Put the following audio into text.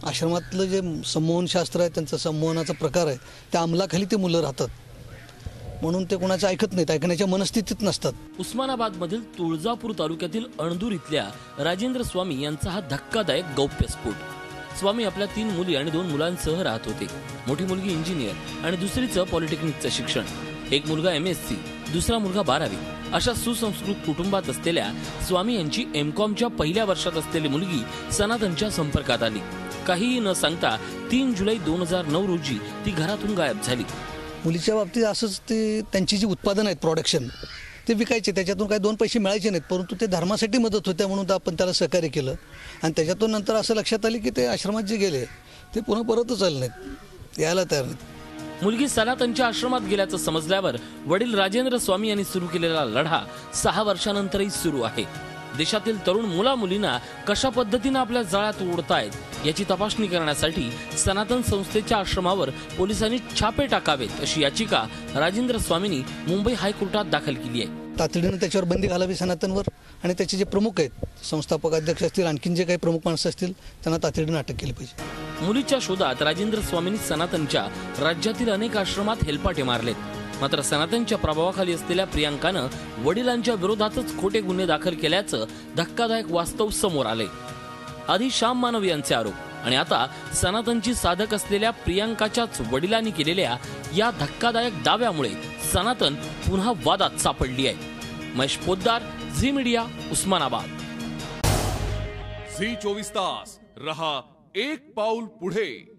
आश्रमातलं जे संमोहनशास्त्र आहे, त्यांचा संमोहनाचा प्रकार आहे, त्या अंमलाखाली ते मुलं राहतात, म्हणून ते कोणाचं ऐकत नाहीत, ऐकण्याच्या मनस्थितीत नसतात. उस्मानाबादमधील तुळजापूर तालुक्यातील अणदूर इथल्या राजेंद्र स्वामी यांचा हा धक्कादायक गौप्यस्फोट. स्वामी आपल्या 3 मुली आणि 2 मुलांसह राहत होते. मोठी मुलगी इंजिनियर आणि दुसरीचं पॉलिटेक्निकचं शिक्षण. एक मुलगा MSc, दुसरा मुलगा 12वी. अशा सुसंस्कृत कुटुंबात असलेल्या स्वामी यांची MCOMच्या पहिल्या वर्षात असलेली मुलगी सनातनच्या संपर्कात आली. काहीही न सांगता 3 जुलै 2009 रोजी ती घरातून गायब झाली. मुलीच्या बाबतीत असंच, ते त्यांची जी उत्पादन आहेत, प्रोडक्शन, ते विकायचे, त्याच्यातून काही 2 पैसे मिळायचे नाहीत, परंतु ते धर्मासाठी मदत होत्या म्हणून आपण त्याला सहकार्य केलं. आणि त्याच्यातून नंतर असं लक्षात आले की ते आश्रमात जे गेले ते पुन्हा परतच आले नाहीत, यायला तयार नाहीत. मुलगी सनातनच्या आश्रमात गेल्याचं समजल्यावर वडील राजेंद्र स्वामी यांनी सुरू केलेला लढा 6 वर्षानंतरही सुरू आहे. देशातील तरुण मुला-मुलींना कशा पद्धतीने आपल्या जाळ्यात ओढतायत याची तपासणी करण्यासाठी सनातन संस्थेच्या आश्रमावर पोलिसांनी छापे टाकावेत अशी याचिका राजेंद्र स्वामींनी मुंबई हायकोर्टात दाखल केली आहे. तातडीने त्याच्यावर बंदी घालावी सनातनवर, आणि त्याचे जे प्रमुख आहेत, संस्थापक अध्यक्ष असतील, आणखीन जे काही प्रमुख माणसं असतील, त्यांना तातडीने अटक केली पाहिजे. मुलीच्या शोधात राजेंद्र स्वामींनी सनातनच्या राज्यातील अनेक आश्रमात हेलपाटे मारलेत. मात्र सनातनच्या प्रभावाखाली असलेल्या प्रियांकानं वडिलांच्या विरोधातच खोटे गुन्हे दाखल केल्याचं धक्कादायक वास्तव समोर आले. आधी श्याम मानव यांचे आरोप आणि आता सनातनची साधक असलेल्या प्रियांकाच्याच वडिलांनी केलेल्या या धक्कादायक दाव्यामुळे सनातन पुन्हा वादात सापडली आहे. Mahesh Poddar, Zee media, Osmanabad. Zee 24 तास रहा एक पाऊल पुढे.